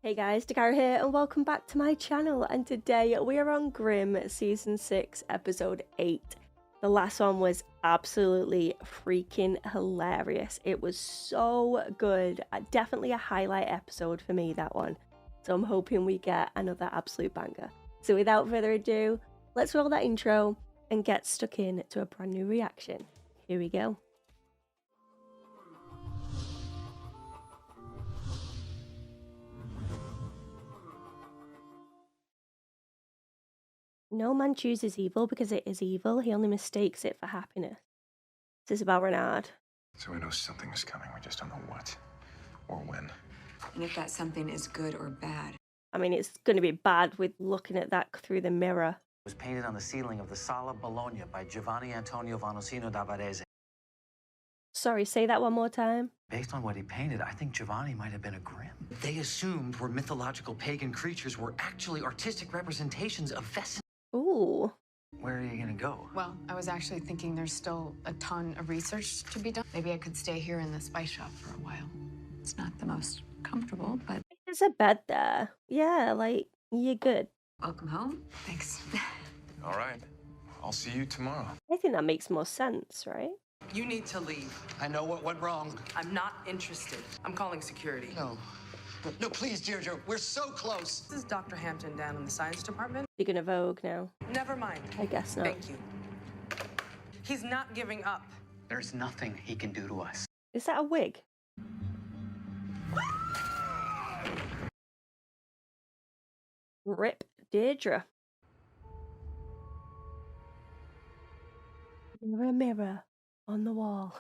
Hey guys, Dakara here and welcome back to my channel, and today we are on Grimm Season 6 Episode 8. The last one was absolutely freaking hilarious. It was so good. Definitely a highlight episode for me, that one. So I'm hoping we get another absolute banger. So without further ado, let's roll that intro and get stuck in to a brand new reaction. Here we go. No man chooses evil because it is evil. He only mistakes it for happiness. This is about Renard. So we know something is coming. We just don't know what or when. And if that something is good or bad. I mean, it's going to be bad with looking at that through the mirror. It was painted on the ceiling of the Sala Bologna by Giovanni Antonio Vanosino da Varese. Sorry, say that one more time. Based on what he painted, I think Giovanni might have been a Grimm. They assumed where mythological pagan creatures were actually artistic representations of Venice. Ooh. Where are you gonna go? Well, I was actually thinking there's still a ton of research to be done. Maybe I could stay here in the spice shop for a while. It's not the most comfortable, but There's a bed there. Yeah, like, you're good. welcome home. Thanks. All right. I'll see you tomorrow. I think that makes more sense, right? You need to leave. I know what went wrong. I'm not interested. I'm calling security. No. No, please, Deirdre. We're so close. This is Dr. Hampton down in the science department. You're gonna Vogue now. Never mind. I guess not. Thank you. He's not giving up. There's nothing he can do to us. Is that a wig? Rip Deirdre. Mirror, mirror on the wall.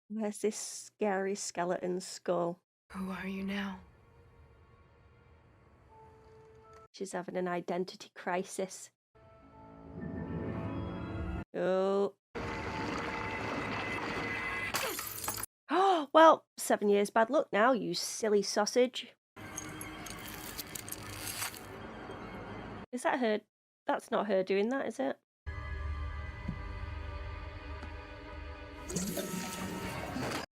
Where's this scary skeleton skull? Who are you now? She's having an identity crisis. Oh. Oh, well, 7 years bad luck now, you silly sausage. Is that her? That's not her doing that, is it?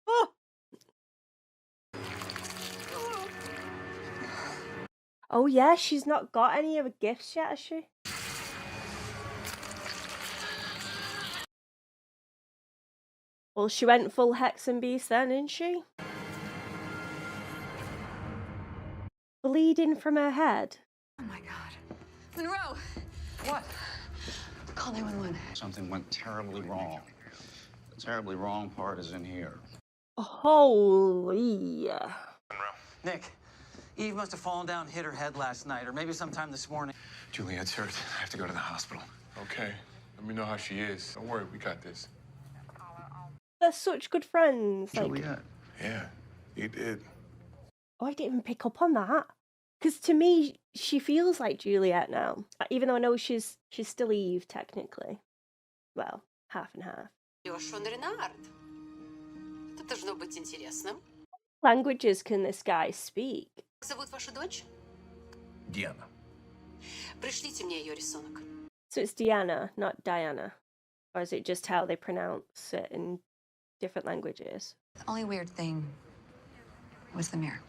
Oh! Oh yeah, she's not got any of her gifts yet, has she? Well, she went full Hex and Beast then, didn't she? Bleeding from her head. Oh my god. Monroe! What? Call 911. Something went terribly wrong. The terribly wrong part is in here. Holy. Nick, Eve must have fallen down and hit her head last night, or maybe sometime this morning. Juliet's hurt. I have to go to the hospital. Okay. Let me know how she is. Don't worry, we got this. They're such good friends. Like, Juliet. Yeah, you did. oh, I didn't even pick up on that. Because to me, she feels like Juliet now. Even though I know she's still Eve, technically. Well, half and half. Renard. Это должно быть интересным. Languages can this guy speak? Как зовут вашу дочь? Diana. Пришлите мне ее рисунок. So it's Diana, not Diana. Or is it just how they pronounce it in different languages? The only weird thing was the mirror.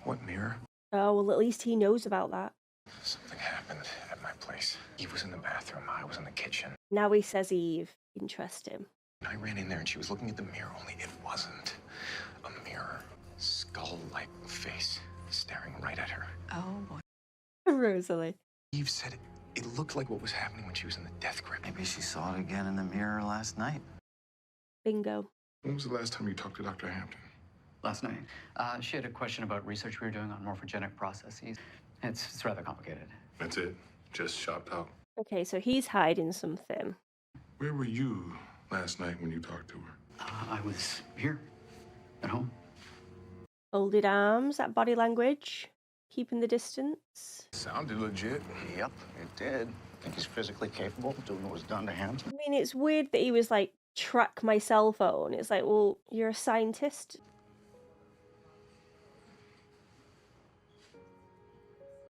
What mirror? Oh, well, at least he knows about that. Something happened at my place. Eve was in the bathroom. I was in the kitchen. Now he says Eve. Interesting. I ran in there and she was looking at the mirror, only it wasn't a mirror. Skull-like face staring right at her. Oh boy. Rosalie. Eve said it looked like what was happening when she was in the death grip. Maybe she saw it again in the mirror last night. Bingo. When was the last time you talked to Dr. Hampton? Last night. She had a question about research we were doing on morphogenic processes. It's rather complicated. That's it. Just shopped out. Okay, so he's hiding something. Where were you last night when you talked to her? I was here, at home. Folded arms, that body language. Keeping the distance. Sounded legit. Yep, it did. Think he's physically capable of doing what was done to him? I mean, it's weird that he was like, track my cell phone. It's like, well, you're a scientist.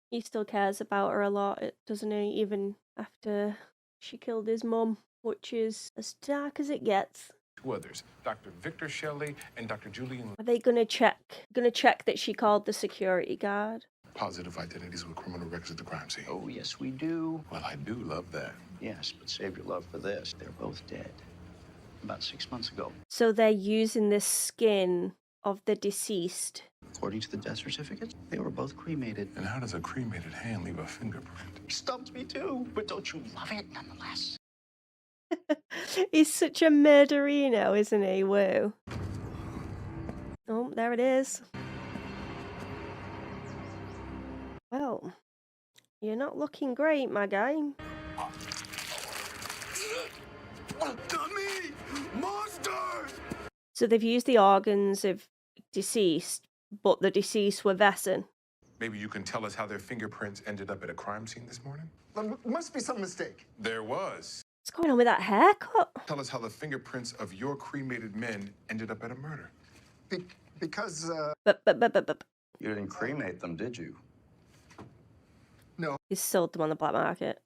He still cares about her a lot, doesn't he? Even after she killed his mum, which is as dark as it gets. Two others, Dr. Victor Shelley and Dr. Julian. Are they gonna check that she called the security guard? Positive identities with criminal records at the crime scene. Oh, yes, we do. Well, I do love that. Yes, but save your love for this. They're both dead. About 6 months ago. So they're using the skin of the deceased. According to the death certificates, they were both cremated. And how does a cremated hand leave a fingerprint? Stumped me too, but don't you love it nonetheless? He's such a murderino, isn't he? Woo. Oh, there it is. Well, you're not looking great, my guy. Dummy! Monster! So they've used the organs of deceased, but the deceased were Vesson. Maybe you can tell us how their fingerprints ended up at a crime scene this morning? There must be some mistake. There was. What's going on with that haircut? Tell us how the fingerprints of your cremated men ended up at a murder. Because, But. You didn't cremate them, did you? No. You sold them on the black market.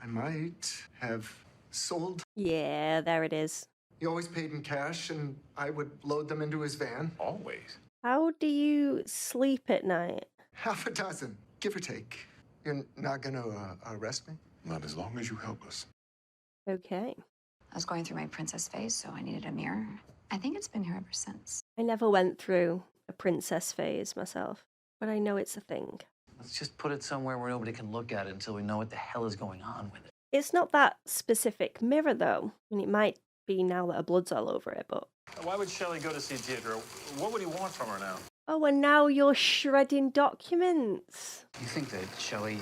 I might have sold. Yeah, there it is. He always paid in cash, and I would load them into his van. Always. How do you sleep at night? Half a dozen, give or take. You're not gonna arrest me? Not as long as you help us. Okay. I was going through my princess phase, so I needed a mirror. I think it's been here ever since. I never went through a princess phase myself, but I know it's a thing. Let's just put it somewhere where nobody can look at it until we know what the hell is going on with it. It's not that specific mirror, though. I mean, it might be now that her blood's all over it, but... Why would Shelley go to see Deirdre? What would he want from her now? Oh, and now you're shredding documents. You think that Shelley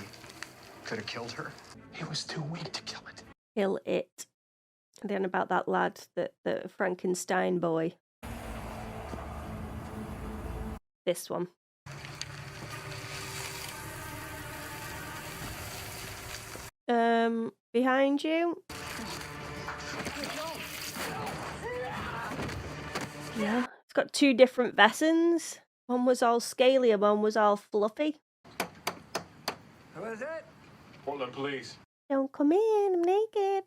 could have killed her? He was too weak to kill it. Kill it. And then about that lad, the Frankenstein boy. This one. Behind you. Yeah, it's got two different Vessons. One was all scaly and one was all fluffy. Who is it? Portland Police. Don't come in, I'm naked.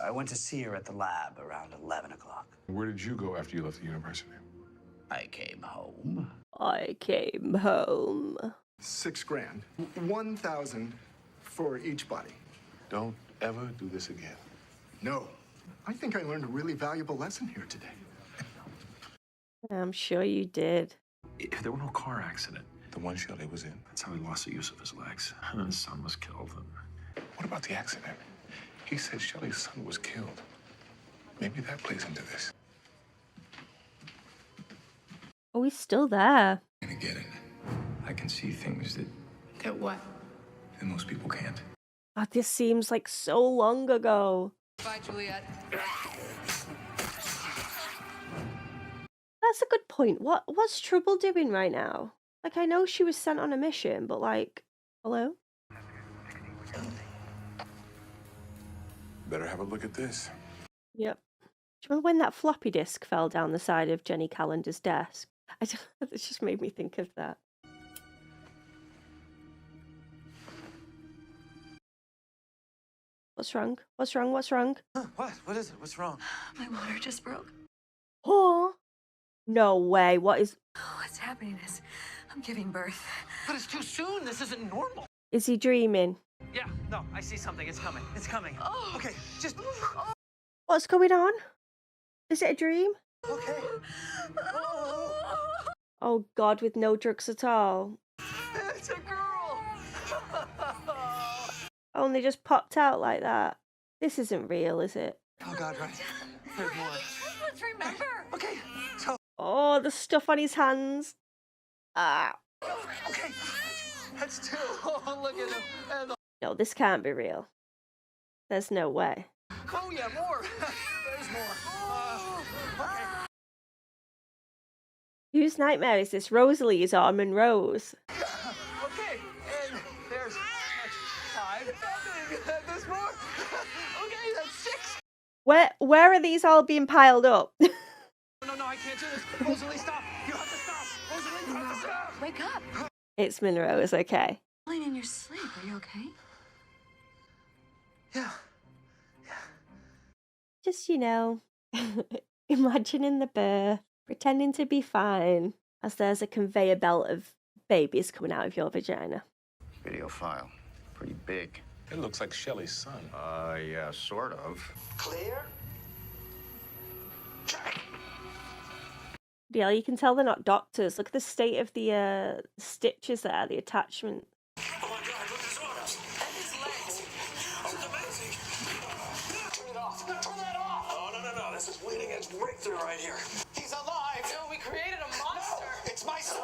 I went to see her at the lab around 11 o'clock. Where did you go after you left the university? I came home. I came home. $6,000. 1,000 for each body. Don't ever do this again. No. I think I learned a really valuable lesson here today. I'm sure you did. If there were no car accident, The one Shelley was in. that's how he lost the use of his legs. And his son was killed. What about the accident? He said Shelley's son was killed. Maybe that plays into this. Oh, he's still there. I'm gonna get it. I can see things That what? that most people can't. God, this seems like so long ago. Bye, Juliet. That's a good point. What's Trouble doing right now? Like, I know she was sent on a mission, but like, hello? Better have a look at this. Yep. Do you remember when that floppy disk fell down the side of Jenny Callender's desk? It just made me think of that. What's wrong? What's wrong? What's wrong? What? What is it? What's wrong? My water just broke. Oh, no way. What is... What's happening is I'm giving birth. But it's too soon. This isn't normal. Is he dreaming? Yeah, no, I see something. It's coming. It's coming. Oh. Okay, just... What's going on? Is it a dream? Okay. Oh God, with no drugs at all. It's a girl. Oh, and they just popped out like that. This isn't real, is it? Oh God, right. There's more. Let's remember. Okay, so... Oh, the stuff on his hands. Ah. Okay, that's two. Oh, look at him. And... No, this can't be real. There's no way. Oh, yeah, more. There's more. Okay. Whose nightmare is this? Rosalie's or Monroe's? Okay, and there's 5. And there's more. Okay, that's 6. Where are these all being piled up? No, I can't do this. Rosalie, stop. You have to stop. Rosalie, you have to stop. Wake up. It's Monroe's, okay. Lying in your sleep. Are you okay? Yeah. Just, you know, Imagining the birth, pretending to be fine, as there's a conveyor belt of babies coming out of your vagina. Video file. Pretty big. It looks like Shelley's son. Yeah, sort of. Clear? Yeah, you can tell they're not doctors. Look at the state of the stitches there, the attachment. Oh my God, look at his arms. And his legs. Oh, it's amazing. Turn it off. Turn that off. Oh, no. This is bleeding edge breakthrough right here. He's alive. No, we created a monster. No, it's my son.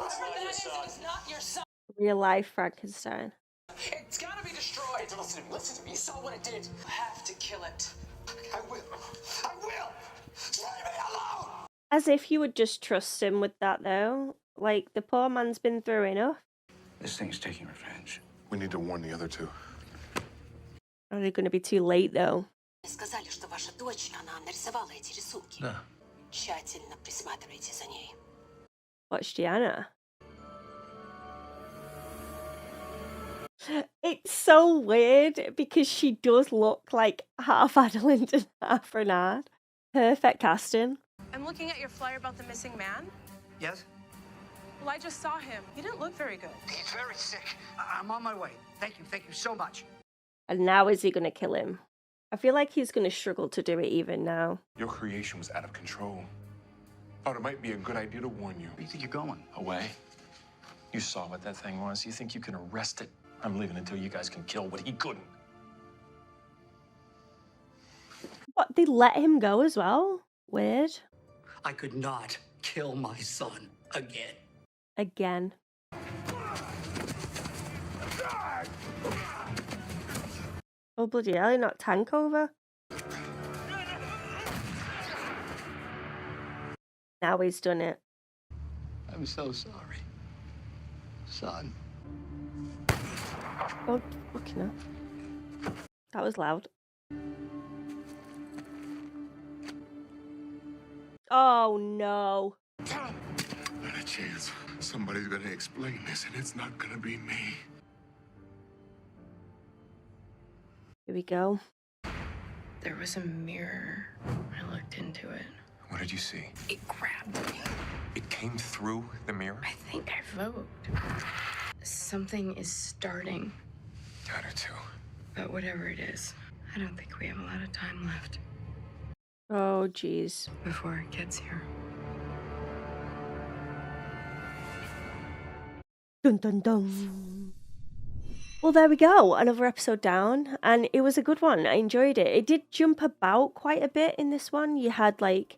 It's not your son. Real life Frankenstein. It's gotta be destroyed. Listen to me. You saw what it did. I have to kill it. I will. Leave me alone. As if you would just trust him with that, though. Like, the poor man's been through enough. This thing's taking revenge. We need to warn the other two. Are they going to be too late, though? Сказали, что ваша дочь, она нарисовала эти рисунки. Да. Тщательно присматривайте за ней. Watch Diana. It's so weird because she does look like half Adeline and half Renard. Perfect casting. I'm looking at your flyer about the missing man. Yes? Well, I just saw him. He didn't look very good. He's very sick. I'm on my way. Thank you so much. And now is he going to kill him? I feel like he's going to struggle to do it even now. Your creation was out of control. Thought it might be a good idea to warn you. Where do you think you're going? Away. You saw what that thing was. You think you can arrest it? I'm leaving until you guys can kill what he couldn't. What, they let him go as well? Weird. I could not kill my son again. Again. Oh, bloody hell, he knocked Tank over. Now he's done it. I'm so sorry, son. Oh, fucking hell. That was loud. Oh, no. Not a chance. Somebody's gonna explain this, and it's not gonna be me. Here we go. There was a mirror. I looked into it. What did you see? It grabbed me. It came through the mirror? I think I vote. Something is starting. Got her too. But whatever it is, I don't think we have a lot of time left Oh, jeez. before it gets here. Dun dun dun. Well, there we go. Another episode down, and it was a good one. I enjoyed it. It did jump about quite a bit in this one. You had like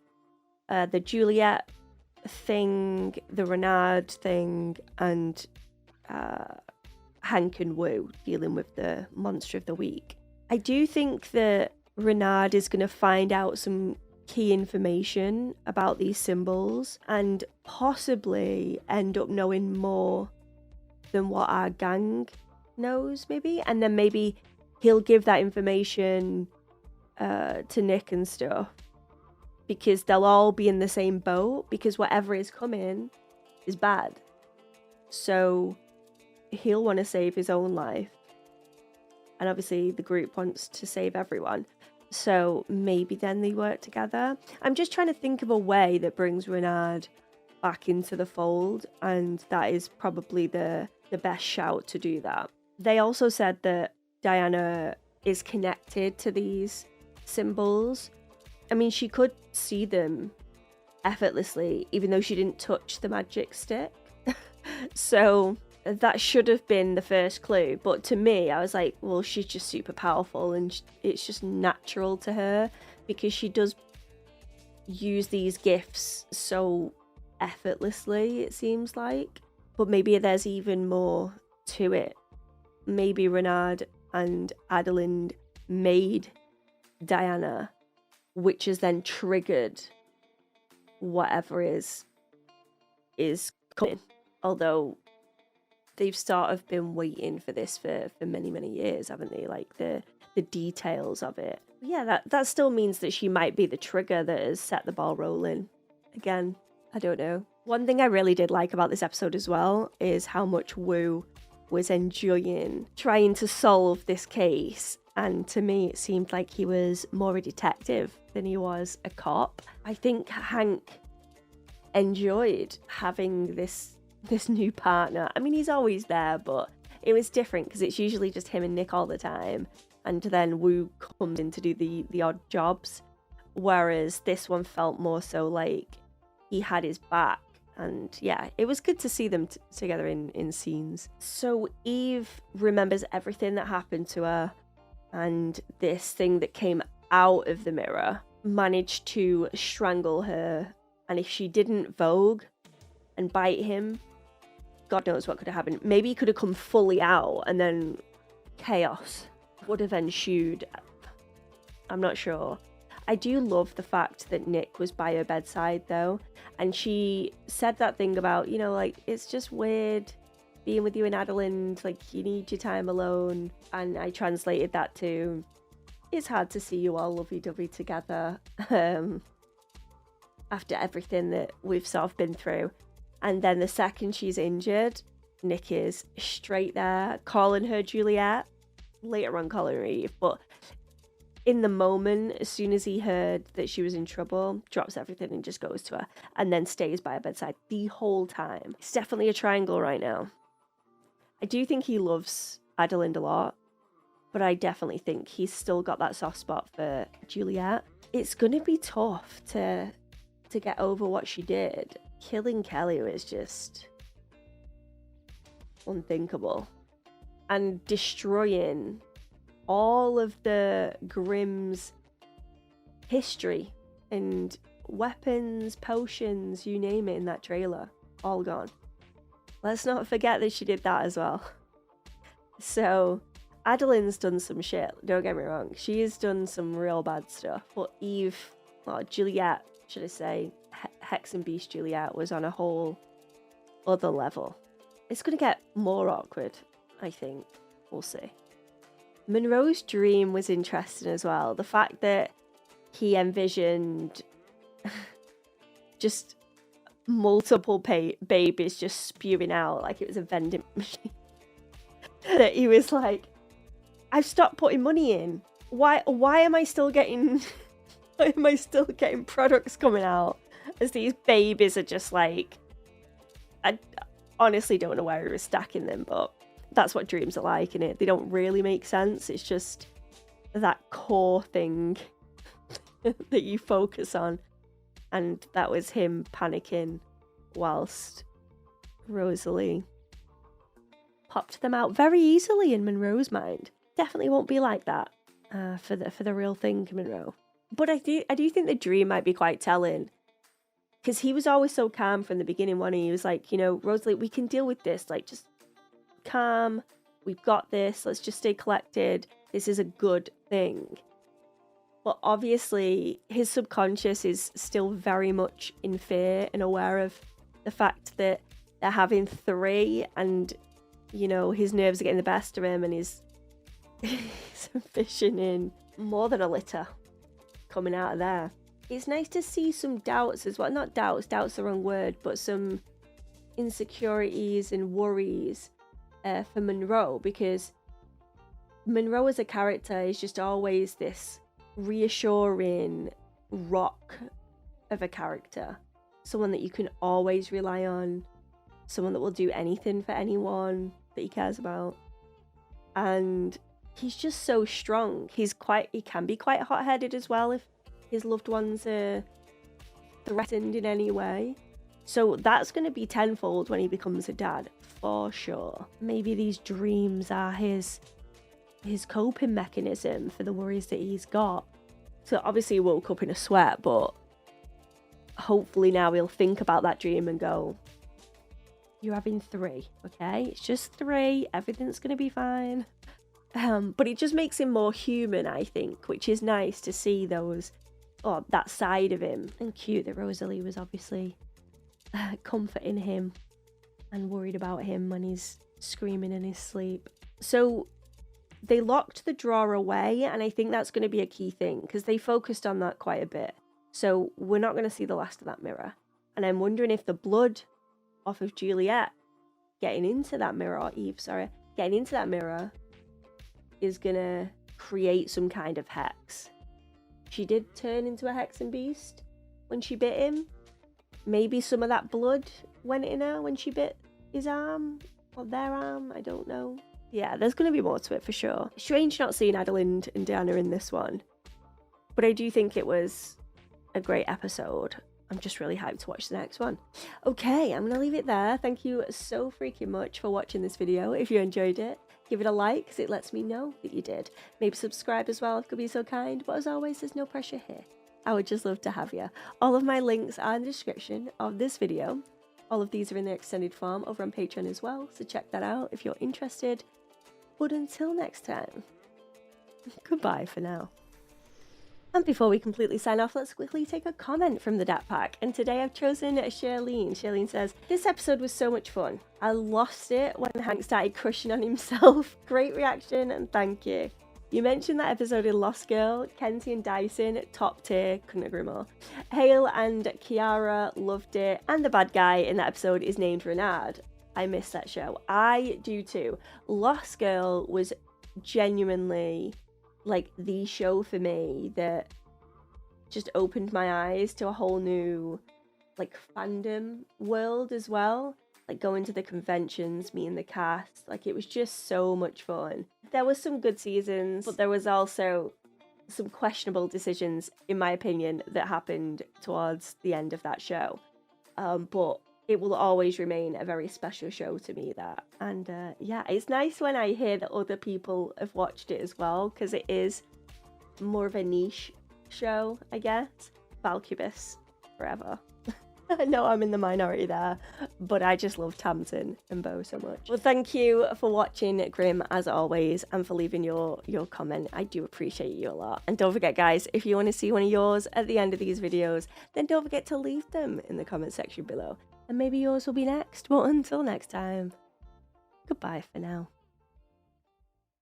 the Juliet thing, the Renard thing, and Hank and Wu dealing with the monster of the week. I do think that Renard is going to find out some key information about these symbols and possibly end up knowing more than what our gang knows, maybe, and then maybe he'll give that information to Nick and stuff, because they'll all be in the same boat, because whatever is coming is bad, so he'll want to save his own life, and obviously the group wants to save everyone, so maybe then they work together. I'm just trying to think of a way that brings Renard back into the fold, and that is probably the best shout to do that. They also said that Diana is connected to these symbols. I mean, she could see them effortlessly, even though she didn't touch the magic stick. So that should have been the first clue. But to me, I was like, well, she's just super powerful and it's just natural to her, because she does use these gifts so effortlessly, it seems like. But maybe there's even more to it. Maybe Renard and Adeline made Diana, which has then triggered whatever is coming. Although they've sort of been waiting for this for many, many years, haven't they? Like the details of it. Yeah, that still means that she might be the trigger that has set the ball rolling. Again, I don't know. One thing I really did like about this episode as well is how much Wu was enjoying trying to solve this case, and to me it seemed like he was more a detective than he was a cop. I think Hank enjoyed having this new partner. I mean, he's always there, but it was different because it's usually just him and Nick all the time, and then Wu comes in to do the odd jobs, whereas this one felt more so like he had his back. And yeah, it was good to see them together in scenes. So Eve remembers everything that happened to her, and this thing that came out of the mirror managed to strangle her. And if she didn't vogue and bite him, God knows what could have happened. Maybe he could have come fully out and then chaos would have ensued. I'm not sure. I do love the fact that Nick was by her bedside though. And she said that thing about, you know, like, it's just weird being with you in Adeland. Like, you need your time alone. And I translated that to, it's hard to see you all lovey-dovey together. After everything that we've sort of been through. And then the second she's injured, Nick is straight there, calling her Juliet. Later on calling her Eve, but in the moment, as soon as he heard that she was in trouble, drops everything and just goes to her, and then stays by her bedside the whole time. It's definitely a triangle right now. I do think he loves Adeline a lot, but I definitely think he's still got that soft spot for Juliet. It's gonna be tough to get over what she did. Killing Kelly was just unthinkable. And destroying all of the Grimm's history and weapons, potions, you name it in that trailer. All gone. Let's not forget that she did that as well. So, Adeline's done some shit, don't get me wrong. She has done some real bad stuff. But Eve, or Juliet, should I say, Hex and Beast Juliet was on a whole other level. It's going to get more awkward, I think. We'll see. Monroe's dream was interesting as well. The fact that he envisioned just multiple babies just spewing out like it was a vending machine. That he was like, I've stopped putting money in. Why am I still getting why am I still getting products coming out as these babies are just like, I honestly don't know where he was stacking them, but that's what dreams are like, innit? They don't really make sense. It's just that core thing that you focus on. And that was him panicking whilst Rosalie popped them out very easily in Monroe's mind. Definitely won't be like that for the real thing, Monroe. But I do think the dream might be quite telling, because he was always so calm from the beginning. When he was like, you know, Rosalie, we can deal with this. Like, just calm. We've got this. Let's just stay collected. This is a good thing. But obviously, his subconscious is still very much in fear and aware of the fact that they're having 3, and, you know, his nerves are getting the best of him, and he's fishing in more than a litter coming out of there. It's nice to see some doubts as well. Not doubts, doubt's the wrong word, but some insecurities and worries for Monroe, because Monroe as a character is just always this reassuring rock of a character. Someone that you can always rely on. Someone that will do anything for anyone that he cares about. And he's just so strong. He can be quite hot-headed as well if his loved ones are threatened in any way. So that's going to be tenfold when he becomes a dad, for sure. Maybe these dreams are his coping mechanism for the worries that he's got. So obviously he woke up in a sweat, but hopefully now he'll think about that dream and go, you're having 3, okay? It's just 3. Everything's going to be fine. But it just makes him more human, I think, which is nice to see that side of him. And cute that Rosalie was obviously comforting him and worried about him when he's screaming in his sleep. So they locked the drawer away, and I think that's going to be a key thing because they focused on that quite a bit. So we're not going to see the last of that mirror. And I'm wondering if the blood off of Juliet getting into that mirror, or Eve, sorry, getting into that mirror is going to create some kind of hex. she did turn into a hexen beast when she bit him. Maybe some of that blood went in her when she bit his arm or their arm, I don't know. Yeah, there's going to be more to it for sure. Strange not seeing Adelind and Diana in this one, but I do think it was a great episode. I'm just really hyped to watch the next one. Okay, I'm going to leave it there. Thank you so freaking much for watching this video. If you enjoyed it, give it a like because it lets me know that you did. Maybe subscribe as well if you could be so kind. But as always, there's no pressure here. I would just love to have you. All of my links are in the description of this video. All of these are in their extended form over on Patreon as well. So check that out if you're interested. But until next time, goodbye for now. And before we completely sign off, let's quickly take a comment from the Dat Pack. And today I've chosen Charlene. Charlene says, this episode was so much fun. I lost it when Hank started crushing on himself. Great reaction and thank you. You mentioned that episode in Lost Girl. Kenzie and Dyson, top tier, couldn't agree more. Hale and Kiara loved it. And the bad guy in that episode is named Renard. I miss that show. I do too. Lost Girl was genuinely like the show for me that just opened my eyes to a whole new like fandom world as well. Like going to the conventions, meeting the cast, like it was just so much fun. There was some good seasons, but there was also some questionable decisions, in my opinion, that happened towards the end of that show. But it will always remain a very special show to me, that. And yeah, it's nice when I hear that other people have watched it as well, because it is more of a niche show, I guess. Valcubus forever. I know I'm in the minority there, but I just love Tamsin and Bo so much. Well, thank you for watching, Grimm, as always, and for leaving your comment. I do appreciate you a lot. And don't forget, guys, if you want to see one of yours at the end of these videos, then don't forget to leave them in the comment section below. And maybe yours will be next. But until next time, goodbye for now.